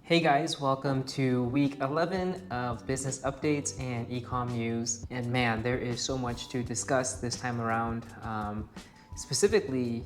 Hey guys, welcome to week 11 of business updates and ecom news. And man, there is so much to discuss this time around, specifically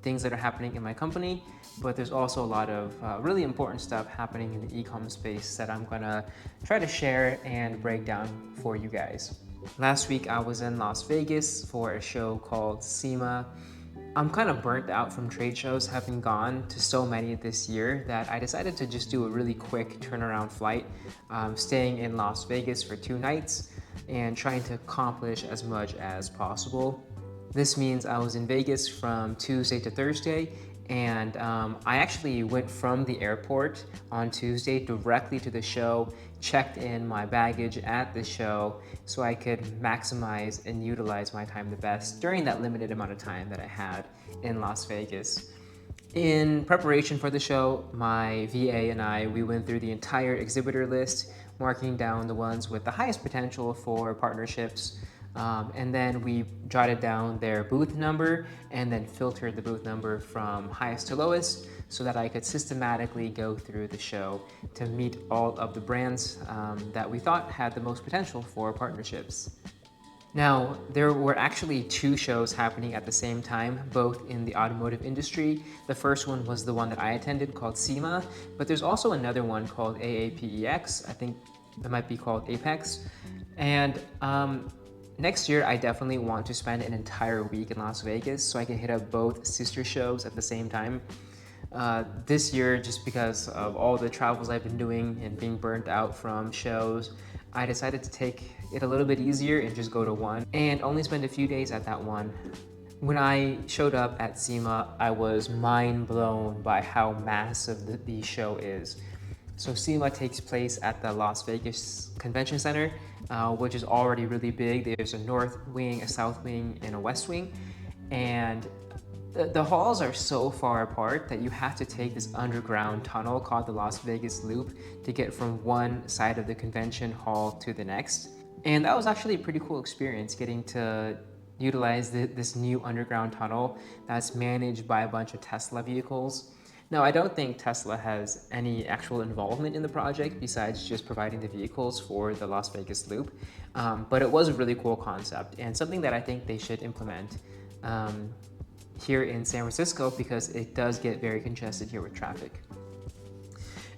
things that are happening in my company, but there's also a lot of really important stuff happening in the ecom space that I'm gonna try to share and break down for you guys. Last week I was in Las Vegas for a show called SEMA. I'm kind of burnt out from trade shows, having gone to so many this year, that I decided to just do a really quick turnaround flight, staying in Las Vegas for 2 nights and trying to accomplish as much as possible. This means I was in Vegas from Tuesday to Thursday, and I actually went from the airport on Tuesday directly to the show, checked in my baggage at the show so I could maximize and utilize my time the best during that limited amount of time that I had in Las Vegas. In preparation for the show, my VA and we went through the entire exhibitor list, marking down the ones with the highest potential for partnerships. And then we jotted down their booth number and then filtered the booth number from highest to lowest so that I could systematically go through the show to meet all of the brands that we thought had the most potential for partnerships. Now, there were actually two shows happening at the same time, both in the automotive industry. The first one was the one that I attended called SEMA, but there's also another one called AAPEX. I think it might be called Apex. And next year, I definitely want to spend an entire week in Las Vegas so I can hit up both sister shows at the same time. This year, just because of all the travels I've been doing and being burnt out from shows, I decided to take it a little bit easier and just go to one and only spend a few days at that one. When I showed up at SEMA, I was mind blown by how massive the show is. So SEMA takes place at the Las Vegas Convention Center, which is already really big. There's a north wing, a south wing, and a west wing. And the halls are so far apart that you have to take this underground tunnel called the Las Vegas Loop to get from one side of the convention hall to the next. And that was actually a pretty cool experience, getting to utilize this new underground tunnel that's managed by a bunch of Tesla vehicles. Now, I don't think Tesla has any actual involvement in the project besides just providing the vehicles for the Las Vegas Loop, but it was a really cool concept and something that I think they should implement here in San Francisco because it does get very congested here with traffic.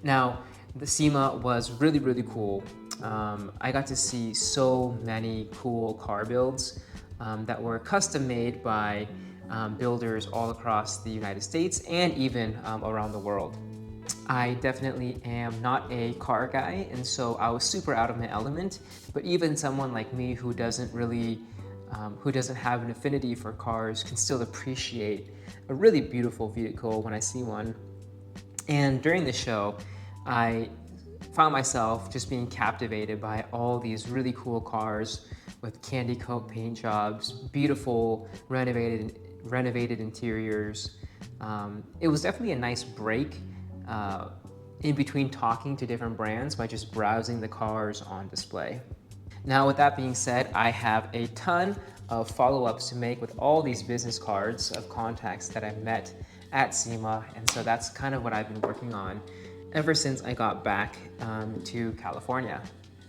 Now, the SEMA was really, really cool. I got to see so many cool car builds that were custom made by builders all across the United States and even around the world. I definitely am not a car guy, and so I was super out of my element, but even someone like me who doesn't have an affinity for cars can still appreciate a really beautiful vehicle when I see one. And during the show, I found myself just being captivated by all these really cool cars with candy coat paint jobs, beautiful renovated interiors. It was definitely a nice break in between talking to different brands by just browsing the cars on display. Now, with that being said, I have a ton of follow-ups to make with all these business cards of contacts that I met at SEMA, and so that's kind of what I've been working on ever since I got back to California.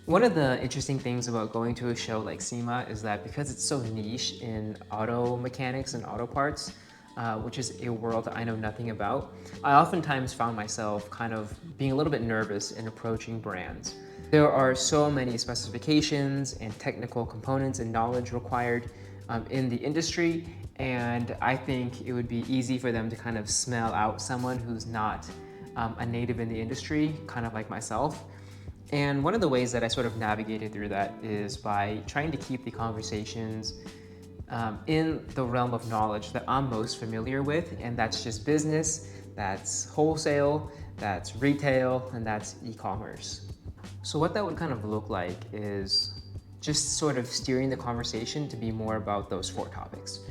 One of the interesting things about going to a show like SEMA is that because it's so niche in auto mechanics and auto parts, which is a world that I know nothing about, I oftentimes found myself kind of being a little bit nervous in approaching brands. There are so many specifications and technical components and knowledge required in the industry, and I think it would be easy for them to kind of smell out someone who's not a native in the industry, kind of like myself. And one of the ways that I sort of navigated through that is by trying to keep the conversations in the realm of knowledge that I'm most familiar with, and that's just business, that's wholesale, that's retail, and that's e-commerce. So what that would kind of look like is just sort of steering the conversation to be more about those four topics.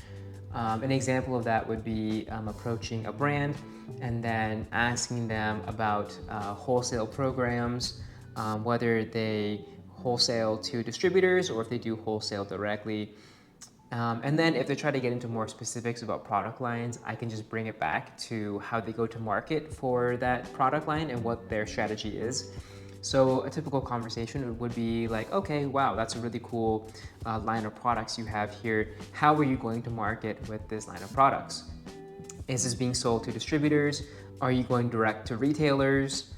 An example of that would be approaching a brand and then asking them about wholesale programs, whether they wholesale to distributors or if they do wholesale directly. And then if they try to get into more specifics about product lines, I can just bring it back to how they go to market for that product line and what their strategy is. So a typical conversation would be like, okay, wow, that's a really cool line of products you have here. How are you going to market with this line of products? Is this being sold to distributors? Are you going direct to retailers?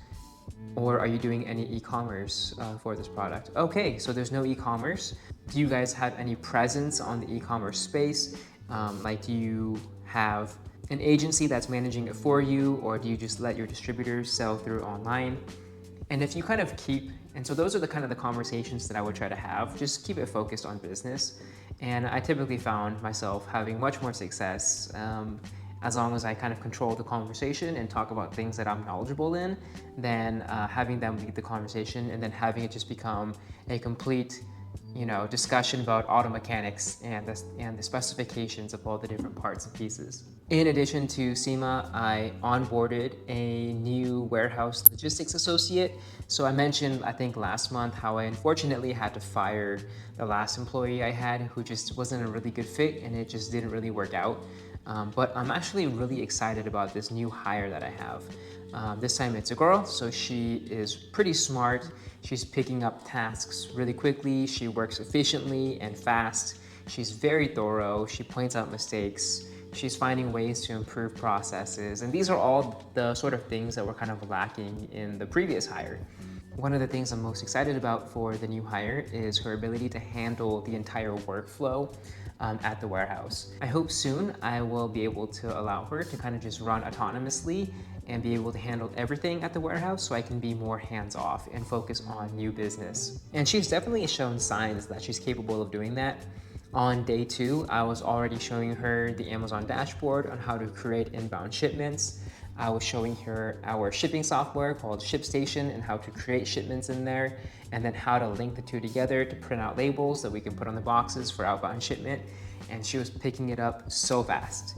Or are you doing any e-commerce for this product? Okay, so there's no e-commerce. Do you guys have any presence on the e-commerce space? Like, do you have an agency that's managing it for you, or do you just let your distributors sell through online? And if you kind of keep, and so those are the kind of the conversations that I would try to have, just keep it focused on business. And I typically found myself having much more success as long as I kind of control the conversation and talk about things that I'm knowledgeable in, than having them lead the conversation and then having it just become a complete, discussion about auto mechanics and the specifications of all the different parts and pieces. In addition to SEMA, I onboarded a new warehouse logistics associate. So I mentioned, I think last month, how I unfortunately had to fire the last employee I had who just wasn't a really good fit, and it just didn't really work out. But I'm actually really excited about this new hire that I have. This time it's a girl, so she is pretty smart. She's picking up tasks really quickly. She works efficiently and fast. She's very thorough. She points out mistakes. She's finding ways to improve processes. And these are all the sort of things that were kind of lacking in the previous hire. One of the things I'm most excited about for the new hire is her ability to handle the entire workflow at the warehouse. I hope soon I will be able to allow her to kind of just run autonomously and be able to handle everything at the warehouse, so I can be more hands-off and focus on new business. And she's definitely shown signs that she's capable of doing that. On day 2, I was already showing her the Amazon dashboard on how to create inbound shipments. I was showing her our shipping software called ShipStation and how to create shipments in there, and then how to link the two together to print out labels that we can put on the boxes for outbound shipment. And she was picking it up so fast,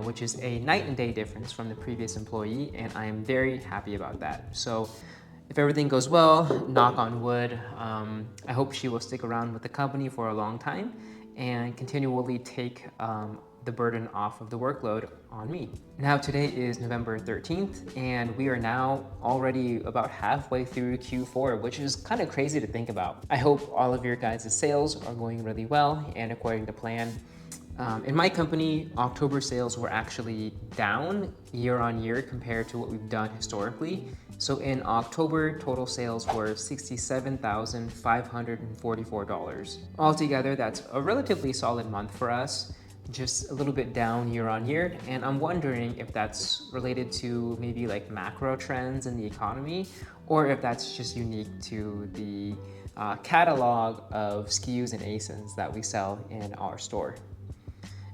which is a night and day difference from the previous employee, and I am very happy about that. So if everything goes well, knock on wood, I hope she will stick around with the company for a long time and continually take the burden off of the workload on me. Now today is November 13th, and we are now already about halfway through Q4, which is kind of crazy to think about. I hope all of your guys' sales are going really well and according to plan. In my company, October sales were actually down year on year compared to what we've done historically. So in October, total sales were $67,544. Altogether, that's a relatively solid month for us, just a little bit down year on year. And I'm wondering if that's related to maybe like macro trends in the economy, or if that's just unique to the catalog of SKUs and ASINs that we sell in our store.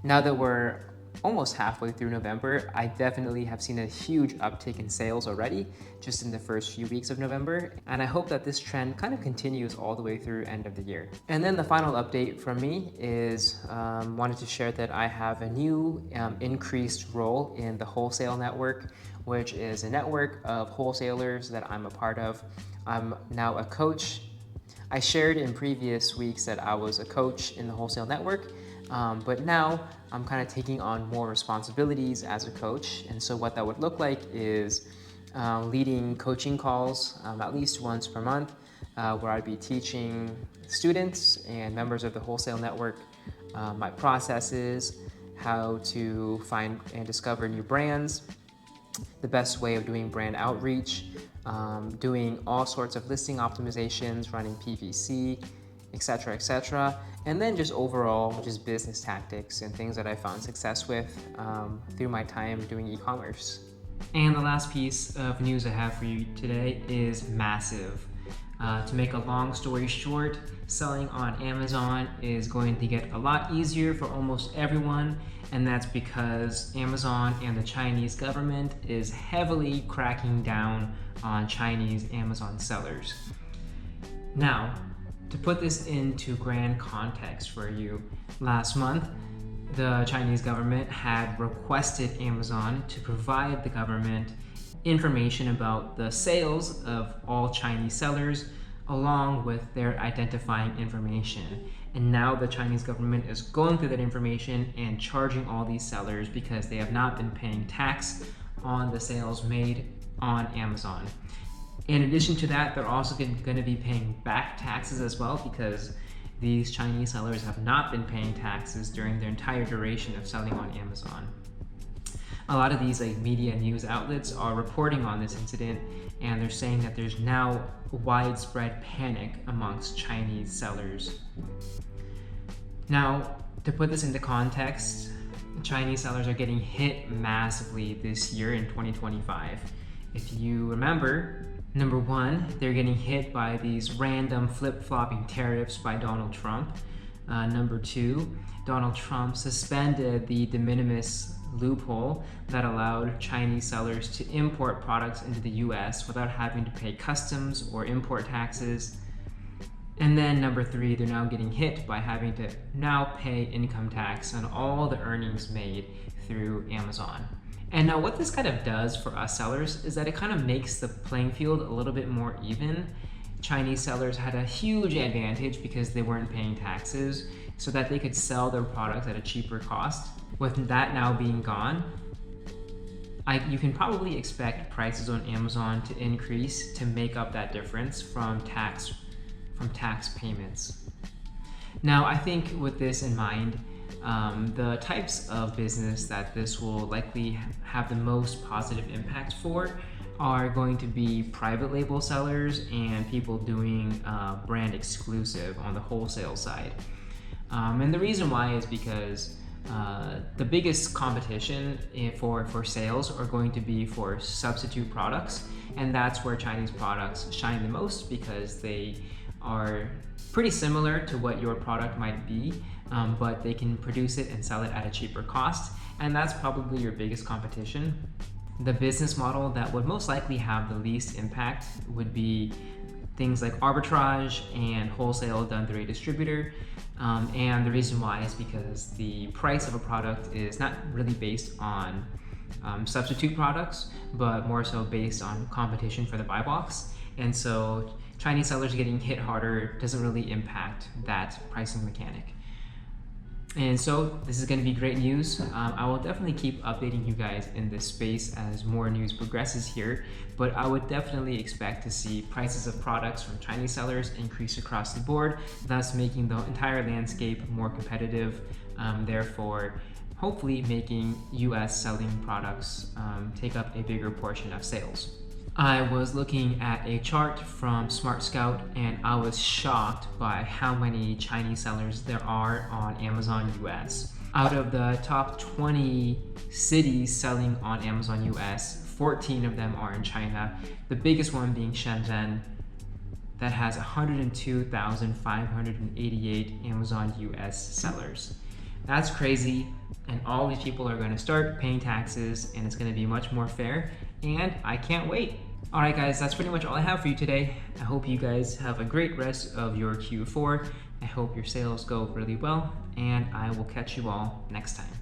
Now that we're almost halfway through November, I definitely have seen a huge uptick in sales already just in the first few weeks of November, and I hope that this trend kind of continues all the way through end of the year. And then the final update from me is wanted to share that I have a new increased role in the wholesale network, which is a network of wholesalers that I'm a part of. I'm now a coach. I shared in previous weeks that I was a coach in the wholesale network, but now I'm kind of taking on more responsibilities as a coach. And so what that would look like is leading coaching calls at least once per month, where I'd be teaching students and members of the wholesale network my processes, how to find and discover new brands, the best way of doing brand outreach, doing all sorts of listing optimizations, running PPC, etc., etc. And then just overall, just business tactics and things that I found success with through my time doing e-commerce. And the last piece of news I have for you today is massive. To make a long story short, selling on Amazon is going to get a lot easier for almost everyone, and that's because Amazon and the Chinese government is heavily cracking down on Chinese Amazon sellers. Now, to put this into grand context for you, last month, the Chinese government had requested Amazon to provide the government information about the sales of all Chinese sellers along with their identifying information. And now the Chinese government is going through that information and charging all these sellers because they have not been paying tax on the sales made on Amazon. In addition to that, they're also going to be paying back taxes as well because these Chinese sellers have not been paying taxes during their entire duration of selling on Amazon. A lot of these media news outlets are reporting on this incident, and they're saying that there's now widespread panic amongst Chinese sellers. Now, to put this into context, Chinese sellers are getting hit massively this year in 2025. If you remember, number one, they're getting hit by these random flip-flopping tariffs by Donald Trump. Number two, Donald Trump suspended the de minimis loophole that allowed Chinese sellers to import products into the US without having to pay customs or import taxes. And then number three, they're now getting hit by having to now pay income tax on all the earnings made through Amazon. And now what this kind of does for us sellers is that it kind of makes the playing field a little bit more even. Chinese sellers had a huge advantage because they weren't paying taxes so that they could sell their products at a cheaper cost. With that now being gone, you can probably expect prices on Amazon to increase to make up that difference from tax payments. Now, I think with this in mind, the types of business that this will likely have the most positive impact for are going to be private label sellers and people doing brand exclusive on the wholesale side. And the reason why is because the biggest competition for sales are going to be for substitute products, and that's where Chinese products shine the most because they are pretty similar to what your product might be, but they can produce it and sell it at a cheaper cost, and that's probably your biggest competition. The business model that would most likely have the least impact would be things like arbitrage and wholesale done through a distributor. And the reason why is because the price of a product is not really based on substitute products, but more so based on competition for the buy box. And so Chinese sellers getting hit harder doesn't really impact that pricing mechanic. And so this is going to be great news. I will definitely keep updating you guys in this space as more news progresses here, but I would definitely expect to see prices of products from Chinese sellers increase across the board, thus making the entire landscape more competitive, therefore hopefully making US selling products take up a bigger portion of sales. I was looking at a chart from Smart Scout and I was shocked by how many Chinese sellers there are on Amazon US. Out of the top 20 cities selling on Amazon US, 14 of them are in China, the biggest one being Shenzhen, that has 102,588 Amazon US sellers. That's crazy, and all these people are going to start paying taxes and it's going to be much more fair, and I can't wait. Alright guys, that's pretty much all I have for you today. I hope you guys have a great rest of your Q4. I hope your sales go really well, and I will catch you all next time.